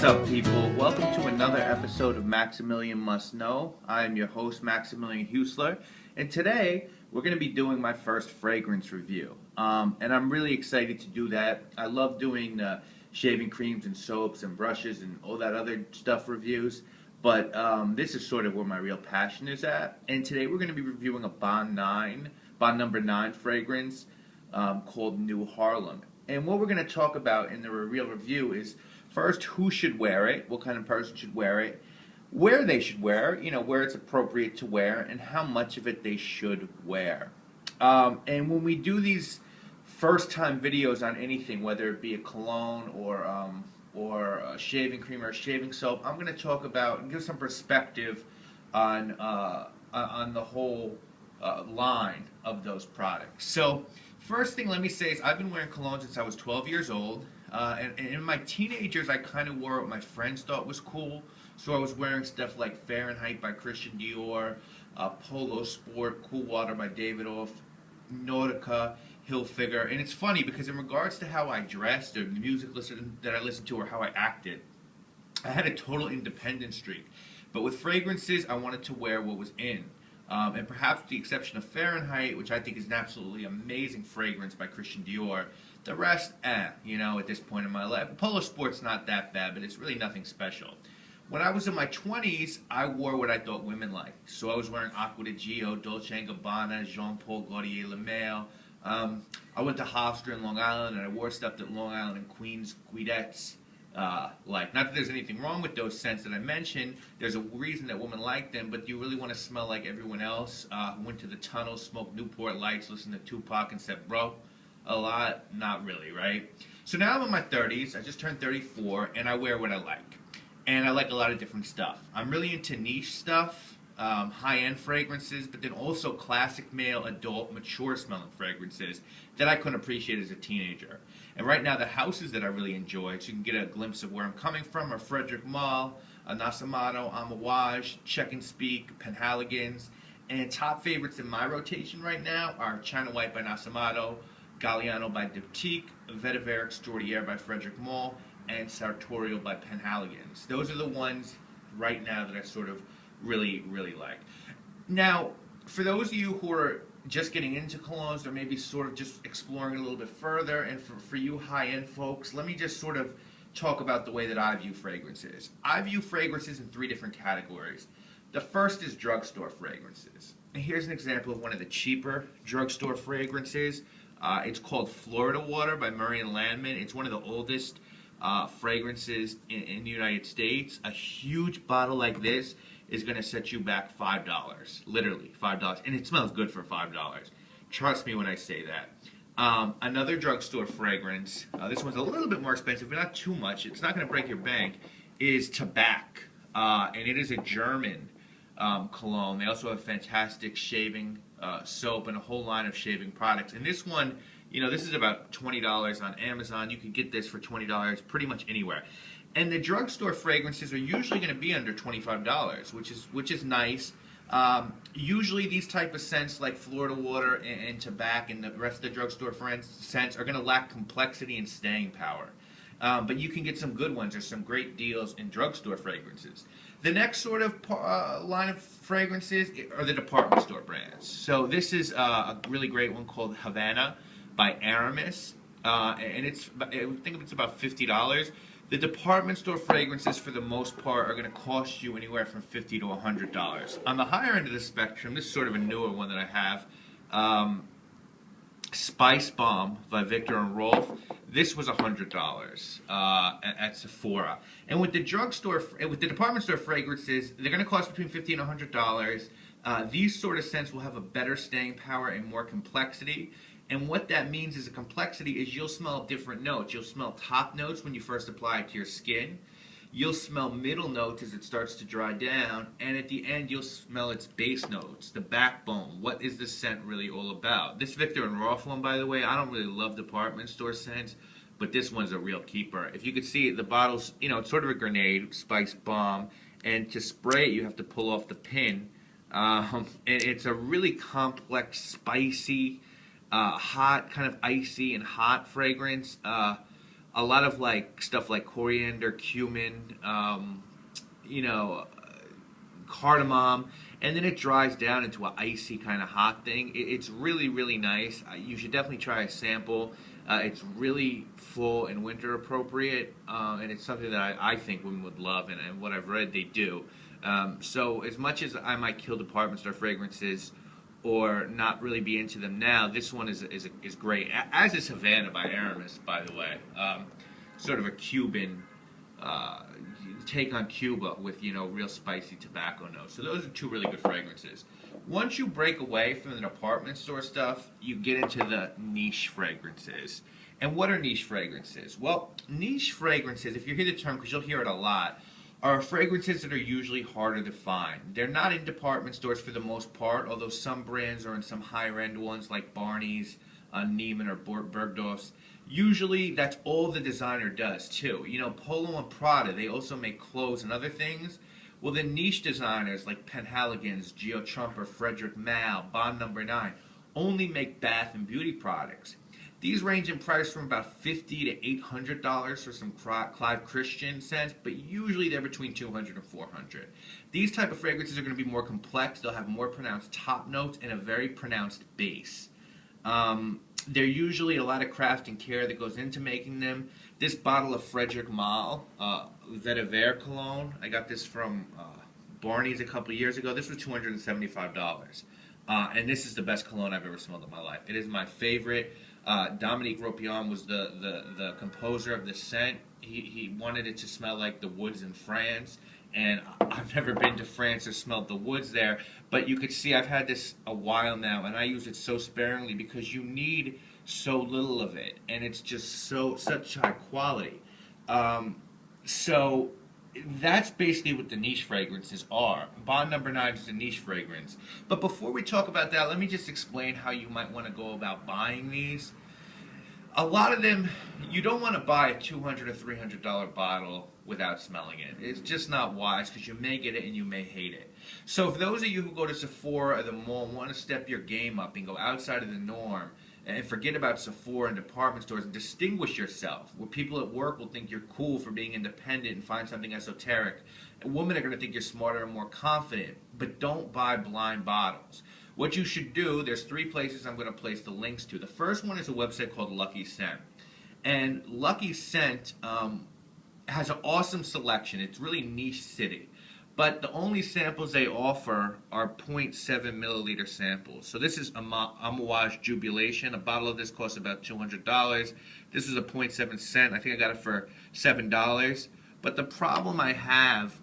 up, people? Welcome to another episode of Maximilian Must Know. I am your host, Maximilian Husler, and today we're going to be doing my first fragrance review. And I'm really excited to do that. I love doing shaving creams and soaps and brushes and all that other stuff reviews, but this is sort of where my real passion is at. And today we're going to be reviewing a Bond number 9 fragrance called New Haarlem. And what we're going to talk about in the real review is first, who should wear it, what kind of person should wear it, where they should wear it, where it's appropriate to wear, and how much of it they should wear. And when we do these first-time videos on anything, whether it be a cologne or a shaving cream or a shaving soap, I'm going to talk about and give some perspective on the whole line of those products. So, first thing let me say is I've been wearing cologne since I was 12 years old. And in my teenagers, I kind of wore what my friends thought was cool. So I was wearing stuff like Fahrenheit by Christian Dior, Polo Sport, Cool Water by David Off, Nautica, Hilfiger. And it's funny because in regards to how I dressed or the music that I listened to or how I acted, I had a total independent streak. But with fragrances, I wanted to wear what was in. And perhaps with the exception of Fahrenheit, which I think is an absolutely amazing fragrance by Christian Dior, the rest, at this point in my life. Polo Sport's not that bad, but it's really nothing special. When I was in my 20s, I wore what I thought women liked. So I was wearing Acqua di Gio, Dolce & Gabbana, Jean Paul Gaultier Le Male. I went to Hofstra in Long Island, and I wore stuff that Long Island and Queens Queedettes like. Not that there's anything wrong with those scents that I mentioned. There's a reason that women like them, but do you really want to smell like everyone else who went to the tunnel, smoked Newport Lights, listened to Tupac, and said, bro, a lot? Not really, right? So now I'm in my 30s. I just turned 34, and I wear what I like. And I like a lot of different stuff. I'm really into niche stuff, high-end fragrances, but then also classic male, adult, mature-smelling fragrances that I couldn't appreciate as a teenager. And right now, the houses that I really enjoy, so you can get a glimpse of where I'm coming from, are Frederic Malle, Nasomatto, Amouage, Check and Speak, Penhaligon's. And top favorites in my rotation right now are China White by Nasomatto, Galliano by Diptyque, Vetiver Extraordinaire by Frederic Malle, and Sartorial by Penhaligon's. Those are the ones right now that I sort of really, really like. Now, for those of you who are just getting into colognes or maybe sort of just exploring it a little bit further, and for you high-end folks, let me just sort of talk about the way that I view fragrances. I view fragrances in 3 different categories. The first is drugstore fragrances. And here's an example of one of the cheaper drugstore fragrances. It's called Florida Water by Murray & Landman. It's one of the oldest fragrances in the United States. A huge bottle like this is going to set you back $5, literally $5, and it smells good for $5. Trust me when I say that. Another drugstore fragrance, this one's a little bit more expensive, but not too much. It's not going to break your bank, is Peck, and it is a German cologne. They also have fantastic shaving soap and a whole line of shaving products. And this one, this is about $20 on Amazon. You can get this for $20 pretty much anywhere. And the drugstore fragrances are usually going to be under $25, which is nice. Usually these type of scents like Florida Water and Peck and the rest of the drugstore scents are going to lack complexity and staying power. But you can get some good ones. There's some great deals in drugstore fragrances. The next sort of line of fragrances are the department store brands. So this is a really great one called Havana by Aramis, and I think it's about $50. The department store fragrances, for the most part, are going to cost you anywhere from $50 to $100. On the higher end of the spectrum, this is sort of a newer one that I have, Spice Bomb by Viktor and Rolf. This was $100 at Sephora. And with the department store fragrances, they're going to cost between $50 and $100. These sort of scents will have a better staying power and more complexity. And what that means is a complexity is you'll smell different notes. You'll smell top notes when you first apply it to your skin. You'll smell middle notes as it starts to dry down. And at the end, you'll smell its base notes, the backbone. What is the scent really all about? This Viktor and Rolf one, by the way, I don't really love department store scents, but this one's a real keeper. If you could see it, the bottle's, it's sort of a grenade, Spice Bomb. And to spray it, you have to pull off the pin. And it's a really complex, spicy, hot, kind of icy and hot fragrance. a lot of like stuff like coriander, cumin, you know, cardamom, and then it dries down into an icy kind of hot thing. It's really, really nice. You should definitely try a sample. It's really full and winter appropriate, and it's something that I think women would love, and what I've read they do. So as much as I might kill department store fragrances or not really be into them now, this one is great. As is Havana by Aramis, by the way. Sort of a Cuban take on Cuba with, you know, real spicy tobacco notes. So those are two really good fragrances. Once you break away from the department store stuff, you get into the niche fragrances. And what are niche fragrances? Well, niche fragrances, if you hear the term, because you'll hear it a lot, are fragrances that are usually harder to find. They're not in department stores for the most part, although some brands are in some higher-end ones like Barney's, Neiman, or Bergdorf's. Usually, that's all the designer does, too. You know, Polo and Prada, they also make clothes and other things. Well, the niche designers like Penhaligon's, Geo Trumper, Frederic Malle, Bond No. 9 only make bath and beauty products. These range in price from about $50 to $800 for some Clive Christian scents, but usually they're between $200 and $400. These type of fragrances are going to be more complex. They'll have more pronounced top notes and a very pronounced base. They're usually a lot of craft and care that goes into making them. This bottle of Frederic Malle, Vetiver cologne, I got this from Barney's a couple of years ago. This was $275. And this is the best cologne I've ever smelled in my life. It is my favorite. Dominique Ropion was the composer of this scent. He wanted it to smell like the woods in France. And I've never been to France or smelled the woods there, but you could see I've had this a while now, and I use it so sparingly because you need so little of it, and it's just such high quality. So that's basically what the niche fragrances are. Bond No. 9 is a niche fragrance. But before we talk about that, let me just explain how you might want to go about buying these. A lot of them, you don't want to buy a $200 or $300 bottle without smelling it. It's just not wise because you may get it and you may hate it. So for those of you who go to Sephora or the mall and want to step your game up and go outside of the norm and forget about Sephora and department stores and distinguish yourself, where people at work will think you're cool for being independent and find something esoteric, and women are going to think you're smarter and more confident, but don't buy blind bottles. What you should do, there's 3 places I'm going to place the links to. The first one is a website called LuckyScent. And LuckyScent has an awesome selection. It's really niche city. But the only samples they offer are 0.7 milliliter samples. So this is Amouage Jubilation. A bottle of this costs about $200. This is a 0.7 cent. I think I got it for $7. But the problem I have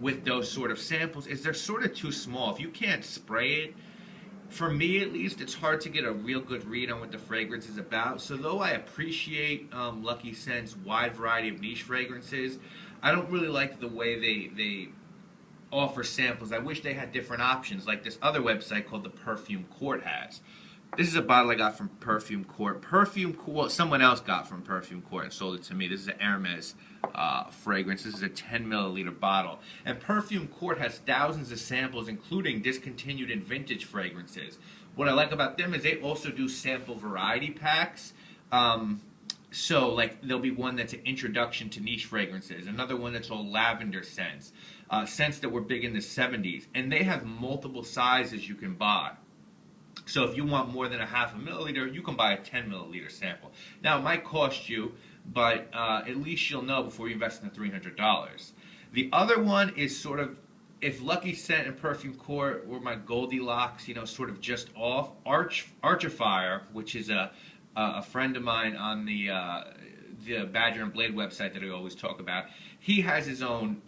with those sort of samples is they're sort of too small. If you can't spray it, for me at least, it's hard to get a real good read on what the fragrance is about. So though I appreciate LuckyScent's wide variety of niche fragrances, I don't really like the way they offer samples. I wish they had different options like this other website called the Perfume Court has. This is a bottle I got from Perfume Court. Well, someone else got from Perfume Court and sold it to me. This is an Hermes fragrance. This is a 10 milliliter bottle. And Perfume Court has thousands of samples, including discontinued and vintage fragrances. What I like about them is they also do sample variety packs. So, like, there'll be one that's an introduction to niche fragrances, another one that's all lavender scents, scents that were big in the 70s. And they have multiple sizes you can buy. So if you want more than a half a milliliter, you can buy a 10 milliliter sample. Now, it might cost you, but at least you'll know before you invest in the $300. The other one is sort of, if LuckyScent and Perfume Court were my Goldilocks, you know, sort of just off, Archifier, which is a friend of mine on the Badger and Blade website that I always talk about, he has his own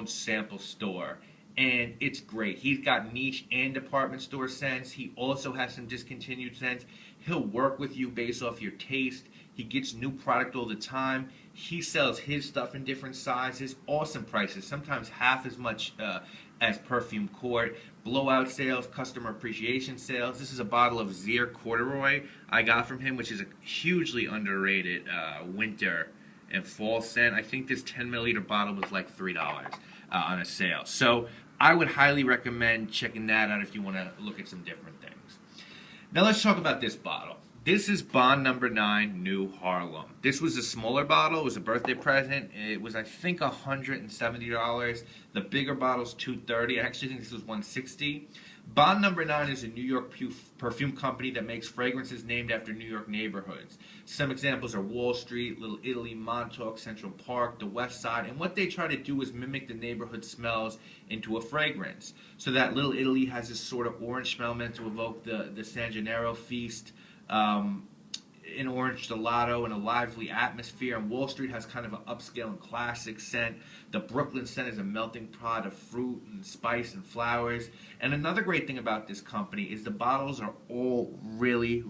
sample store. And it's great. He's got niche and department store scents. He also has some discontinued scents. He'll work with you based off your taste. He gets new product all the time. He sells his stuff in different sizes. Awesome prices. Sometimes half as much as Perfume Court. Blowout sales, customer appreciation sales. This is a bottle of Zier Corduroy I got from him, which is a hugely underrated winter and fall scent. I think this 10 milliliter bottle was like $3 on a sale. So I would highly recommend checking that out if you want to look at some different things. Now let's talk about this bottle. This is Bond number 9, New Haarlem. This was a smaller bottle. It was a birthday present. It was, I think, $170. The bigger bottle's $230. I actually think this was $160. Bond number 9 is a New York perfume company that makes fragrances named after New York neighborhoods. Some examples are Wall Street, Little Italy, Montauk, Central Park, the West Side. And what they try to do is mimic the neighborhood smells into a fragrance. So that Little Italy has this sort of orange smell meant to evoke the San Gennaro feast. An orange gelato and a lively atmosphere, and Wall Street has kind of an upscale and classic scent. The Brooklyn scent is a melting pot of fruit and spice and flowers. And another great thing about this company is the bottles are all really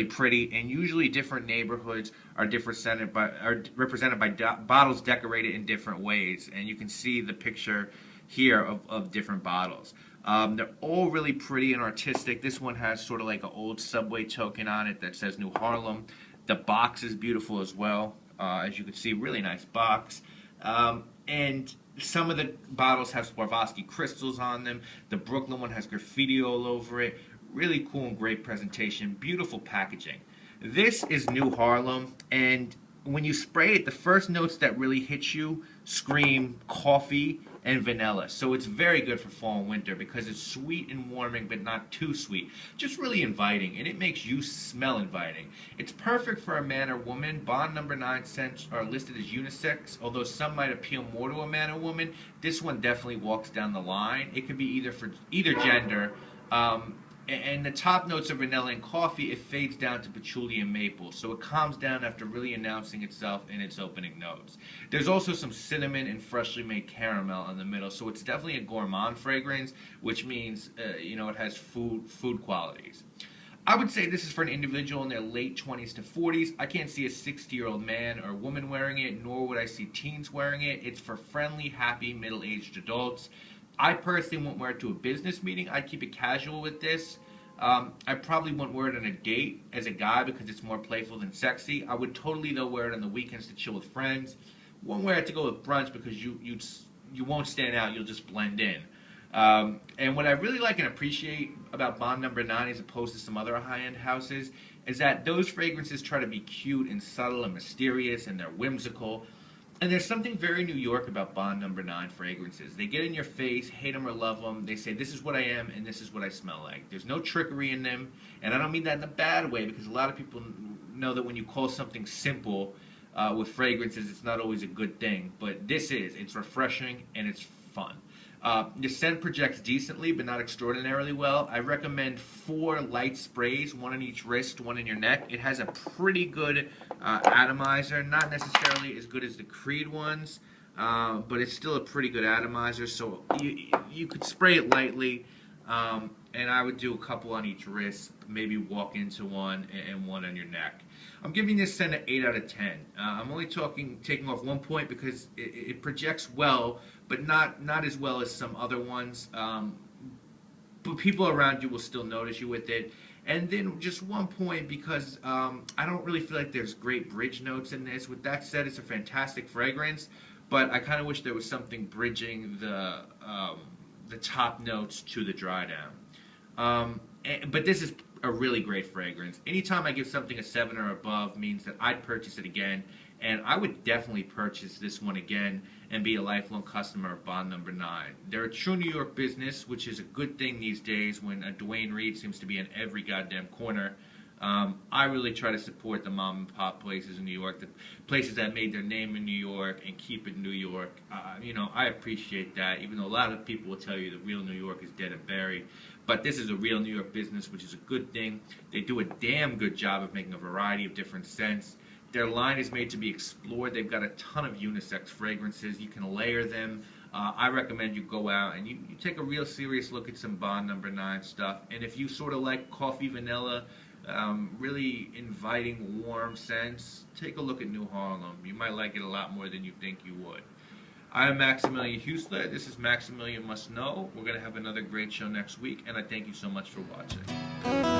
pretty, and usually different neighborhoods are represented by bottles decorated in different ways. And you can see the picture here of different bottles. They're all really pretty and artistic. This one has sort of like an old subway token on it that says New Haarlem. The box is beautiful as well. As you can see, really nice box. And some of the bottles have Swarovski crystals on them. The Brooklyn one has graffiti all over it. Really cool and great presentation. Beautiful packaging. This is New Haarlem, and when you spray it, the first notes that really hit you scream coffee and vanilla. So it's very good for fall and winter because it's sweet and warming, but not too sweet. Just really inviting, and it makes you smell inviting. It's perfect for a man or woman. Bond number 9 scents are listed as unisex, although some might appeal more to a man or woman. This one definitely walks down the line. It could be either for either gender. And the top notes of vanilla and coffee, it fades down to patchouli and maple. So it calms down after really announcing itself in its opening notes. There's also some cinnamon and freshly made caramel in the middle. So it's definitely a gourmand fragrance, which means, it has food qualities. I would say this is for an individual in their late 20s to 40s. I can't see a 60-year-old man or woman wearing it, nor would I see teens wearing it. It's for friendly, happy, middle-aged adults. I personally won't wear it to a business meeting. I'd keep it casual with this. I probably wouldn't wear it on a date as a guy because it's more playful than sexy. I would totally, though, wear it on the weekends to chill with friends. Won't wear it to go with brunch because you won't stand out. You'll just blend in. And what I really like and appreciate about Bond number 9 as opposed to some other high-end houses is that those fragrances try to be cute and subtle and mysterious, and they're whimsical. And there's something very New York about Bond number 9 fragrances. They get in your face, hate them or love them. They say, this is what I am and this is what I smell like. There's no trickery in them. And I don't mean that in a bad way, because a lot of people know that when you call something simple with fragrances, it's not always a good thing. But this is. It's refreshing and it's fun. The scent projects decently, but not extraordinarily well. I recommend 4 light sprays, 1 on each wrist, 1 in your neck. It has a pretty good atomizer, not necessarily as good as the Creed ones, but it's still a pretty good atomizer. So you could spray it lightly, and I would do a couple on each wrist, maybe walk into one and 1 on your neck. I'm giving this scent an 8 out of 10. I'm only taking off 1 point because it projects well, but not as well as some other ones. But people around you will still notice you with it. And then just 1 point because I don't really feel like there's great bridge notes in this. With that said, it's a fantastic fragrance, but I kind of wish there was something bridging the top notes to the dry down. But this is a really great fragrance. Anytime I give something a 7 or above means that I'd purchase it again, and I would definitely purchase this one again and be a lifelong customer of Bond number 9. They're a true New York business, which is a good thing these days when a Dwayne Reed seems to be in every goddamn corner. I really try to support the mom and pop places in New York, the places that made their name in New York and keep it in New York. I appreciate that, even though a lot of people will tell you the real New York is dead and buried. But this is a real New York business, which is a good thing. They do a damn good job of making a variety of different scents. Their line is made to be explored. They've got a ton of unisex fragrances. You can layer them. I recommend you go out and you take a real serious look at some Bond number 9 stuff. And if you sort of like coffee, vanilla, really inviting, warm scents, take a look at New Haarlem. You might like it a lot more than you think you would. I'm Maximilian Husler. This is Maximilian Must Know. We're going to have another great show next week, and I thank you so much for watching.